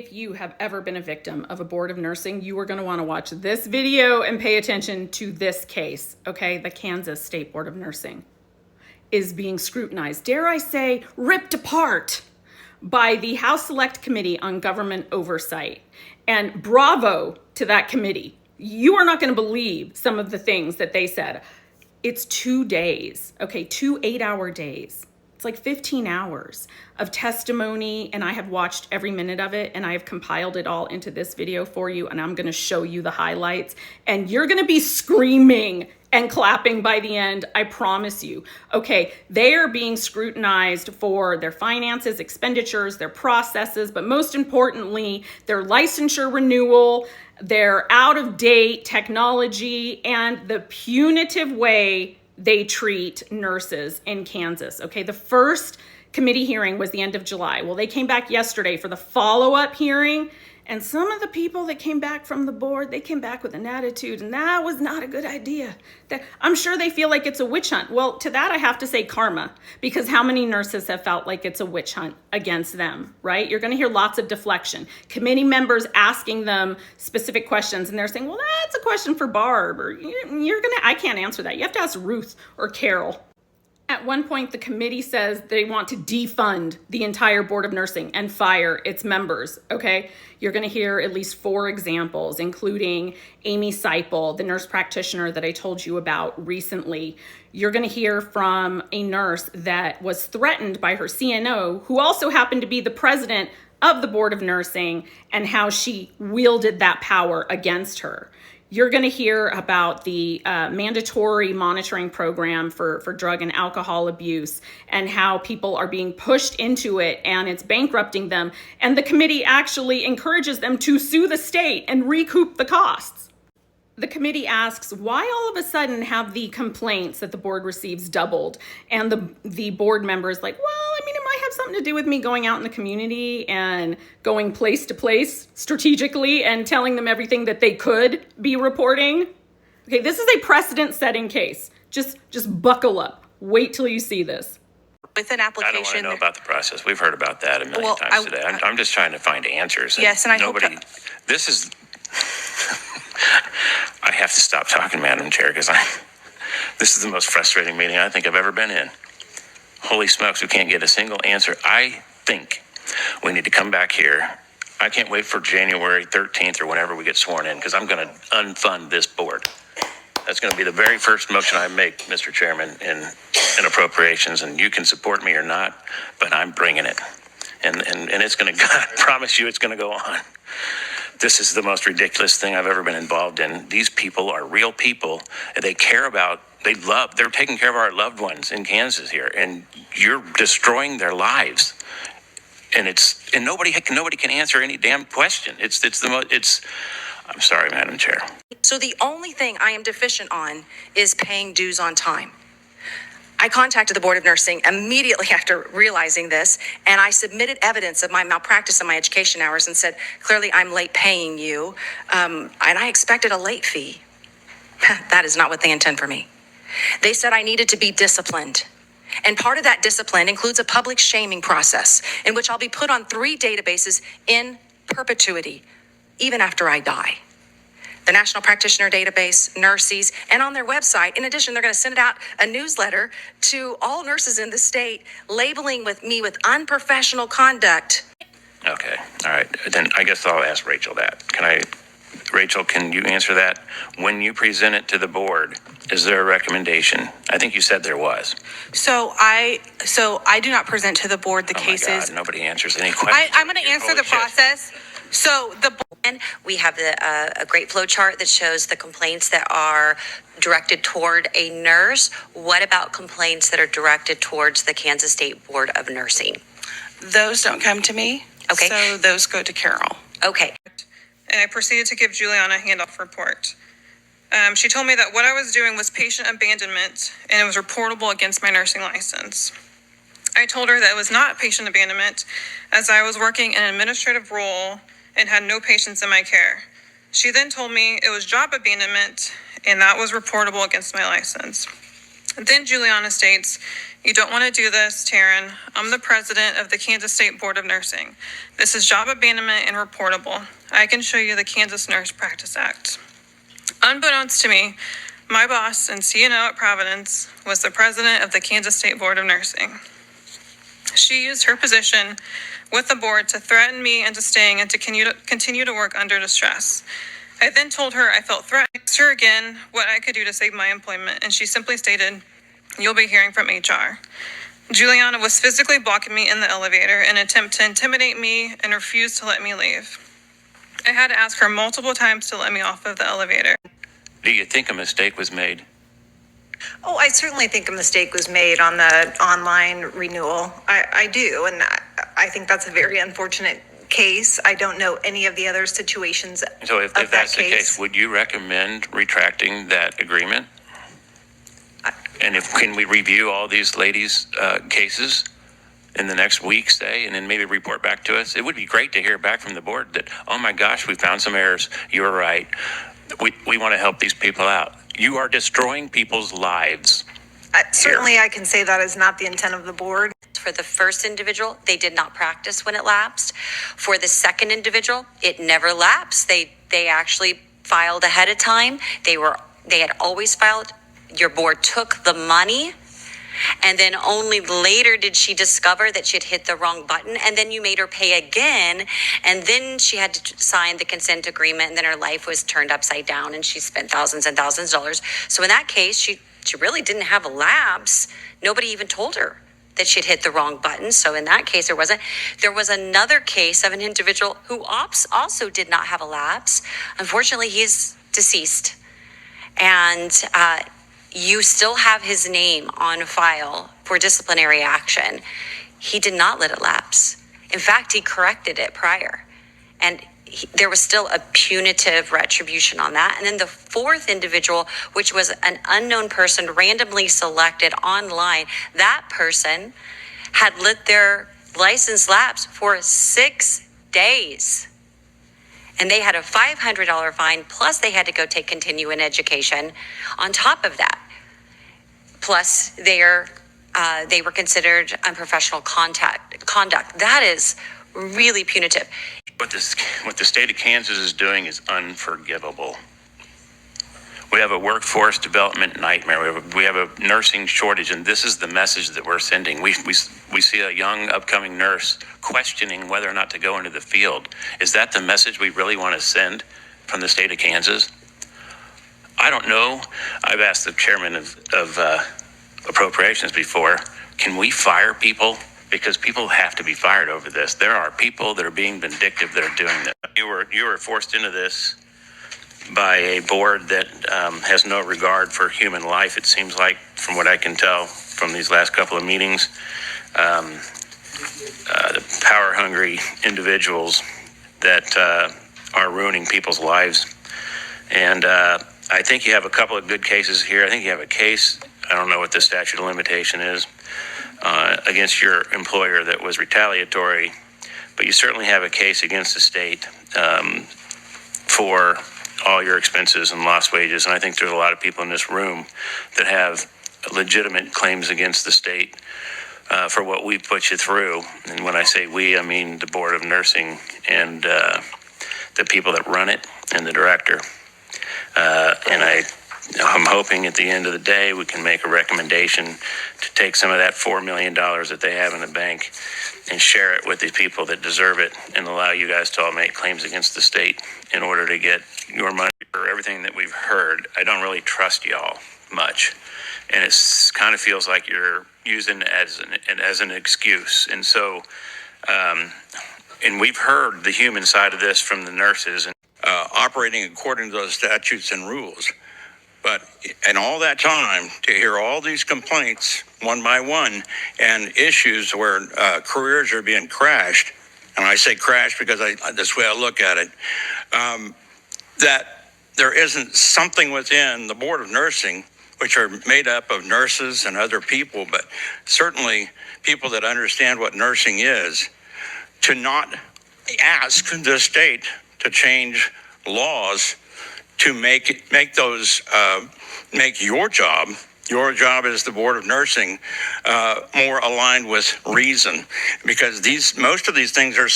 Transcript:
If you have ever been a victim of a board of nursing, you are going to want to watch this video and pay attention to this case, okay? The Kansas State Board of Nursing is being scrutinized, dare I say, ripped apart by the House Select Committee on Government Oversight. And bravo to that committee. You are not going to believe some of the things that they said. It's 2 days, okay, 2 8-hour days. It's like 15 hours of testimony, and I have watched every minute of it, and I have compiled it all into this video for you, and I'm gonna show you the highlights, and you're gonna be screaming and clapping by the end, I promise you. Okay, they are being scrutinized for their finances, expenditures, their processes, but most importantly, their licensure renewal, their out-of-date technology, and the punitive way they treat nurses in Kansas. Okay, the first committee hearing was the end of July. Well, they came back yesterday for the follow-up hearing, and some of the people that came back from the board, they came back with an attitude, and that was not a good idea. I'm sure they feel like it's a witch hunt. Well, to that I have to say karma, because how many nurses have felt like it's a witch hunt against them, right? You're gonna hear lots of deflection. Committee members asking them specific questions, and they're saying, well, that's a question for Barb, or I can't answer that. You have to ask Ruth or Carol. At one point, the committee says they want to defund the entire Board of Nursing and fire its members, okay? You're gonna hear at least 4 examples, including Amy Seipel, the nurse practitioner that I told you about recently. You're gonna hear from a nurse that was threatened by her CNO, who also happened to be the president of the Board of Nursing, and how she wielded that power against her. You're going to hear about the mandatory monitoring program for drug and alcohol abuse, and how people are being pushed into it and it's bankrupting them. And the committee actually encourages them to sue the state and recoup the costs. The committee asks, why all of a sudden have the complaints that the board receives doubled? And the board member is like, well, I mean, it might have something to do with me going out in the community and going place to place strategically and telling them everything that they could be reporting. Okay, this is a precedent-setting case. Just buckle up. Wait till you see this. With an application, I don't want to know about the process. We've heard about that a million times today. I'm just trying to find answers. Yes, and I hope that... This is... I have to stop talking, Madam Chair, because this is the most frustrating meeting I think I've ever been in. Holy smokes, we can't get a single answer. I think we need to come back here. I can't wait for January 13th or whenever we get sworn in, because I'm going to unfund this board. That's going to be the very first motion I make, Mr. Chairman, in appropriations, and you can support me or not, but I'm bringing it. And it's going to, I promise you, it's going to go on. This is the most ridiculous thing I've ever been involved in. These people are real people. They're taking care of our loved ones in Kansas here, and you're destroying their lives. And nobody can answer any damn question. I'm sorry, Madam Chair. So the only thing I am deficient on is paying dues on time. I contacted the Board of Nursing immediately after realizing this, and I submitted evidence of my malpractice and my education hours and said, clearly I'm late paying you, and I expected a late fee. That is not what they intend for me. They said I needed to be disciplined. And part of that discipline includes a public shaming process in which I'll be put on 3 databases in perpetuity, even after I die. The National Practitioner Database, nurses, and on their website. In addition, they're going to send out a newsletter to all nurses in the state, labeling me with unprofessional conduct. Okay, all right. Then I guess I'll ask Rachel that. Rachel, can you answer that? When you present it to the board, is there a recommendation? I think you said there was. So I do not present to the board the cases. My God, nobody answers any questions. I'm going to answer the process. So we have a great flow chart that shows the complaints that are directed toward a nurse. What about complaints that are directed towards the Kansas State Board of Nursing? Those don't come to me. Okay. So those go to Carol. Okay. And I proceeded to give Juliana a handoff report. She told me that what I was doing was patient abandonment, and it was reportable against my nursing license. I told her that it was not patient abandonment, as I was working in an administrative role and had no patients in my care. She then told me it was job abandonment, and that was reportable against my license. Then Juliana states, "You don't want to do this, Taryn. I'm the president of the Kansas State Board of Nursing. This is job abandonment and reportable. I can show you the Kansas Nurse Practice Act." Unbeknownst to me, my boss and CNO at Providence was the president of the Kansas State Board of Nursing. She used her position with the board to threaten me into staying and to continue to work under distress. I then told her I felt threatened. I asked her again what I could do to save my employment, and she simply stated, "You'll be hearing from HR." Juliana was physically blocking me in the elevator in an attempt to intimidate me and refused to let me leave. I had to ask her multiple times to let me off of the elevator. Do you think a mistake was made? Oh, I certainly think a mistake was made on the online renewal. I do, and I think that's a very unfortunate case. I don't know any of the other situations So if of that that's the case. case, would you recommend retracting that agreement? And can we review all these ladies' cases in the next week, say, and then maybe report back to us? It would be great to hear back from the board that, oh my gosh, we found some errors. You were right. We want to help these people out. You are destroying people's lives. Certainly, I can say that is not the intent of the board. For the first individual, they did not practice when it lapsed. For the second individual, it never lapsed. They actually filed ahead of time. They had always filed. Your board took the money, and then only later did she discover that she had hit the wrong button, and then you made her pay again, and then she had to sign the consent agreement, and then her life was turned upside down, and she spent thousands and thousands of dollars. So in that case, she really didn't have a lapse. Nobody even told her that she'd hit the wrong button. So in that case, there wasn't. There was another case of an individual who also did not have a lapse. Unfortunately, he's deceased. And you still have his name on file for disciplinary action. He did not let it lapse. In fact, he corrected it prior. And there was still a punitive retribution on that. And then the fourth individual, which was an unknown person randomly selected online, that person had let their license lapse for 6 days. And they had a $500 fine, plus they had to go take continuing education on top of that. Plus, they were considered unprofessional conduct. That is really punitive. What the state of Kansas is doing is unforgivable. We have a workforce development nightmare. We have a nursing shortage, and this is the message that we're sending. We see a young upcoming nurse questioning whether or not to go into the field. Is that the message we really want to send from the state of Kansas? I don't know. I've asked the chairman of appropriations before, can we fire people? Because people have to be fired over this. There are people that are being vindictive that are doing this. You were forced into this by a board that has no regard for human life, it seems like, from what I can tell from these last couple of meetings. The power-hungry individuals that are ruining people's lives. And I think you have a couple of good cases here. I think you have a case, I don't know what the statute of limitation is, against your employer that was retaliatory, but you certainly have a case against the state for all your expenses and lost wages. And I think there's a lot of people in this room that have legitimate claims against the state for what we put you through. And when I say we, I mean the Board of Nursing and the people that run it and the director. And I'm hoping at the end of the day we can make a recommendation to take some of that $4 million that they have in the bank and share it with the people that deserve it and allow you guys to all make claims against the state in order to get your money. For everything that we've heard, I don't really trust y'all much. And it kind of feels like you're using it as an excuse. And so, and we've heard the human side of this from the nurses. And operating according to those statutes and rules. But in all that time, to hear all these complaints one by one and issues where careers are being crashed, and I say crashed because that's the way I look at it, that there isn't something within the Board of Nursing, which are made up of nurses and other people, but certainly people that understand what nursing is, to not ask the state to change laws to make your job your job as the Board of Nursing more aligned with reason, because most of these things are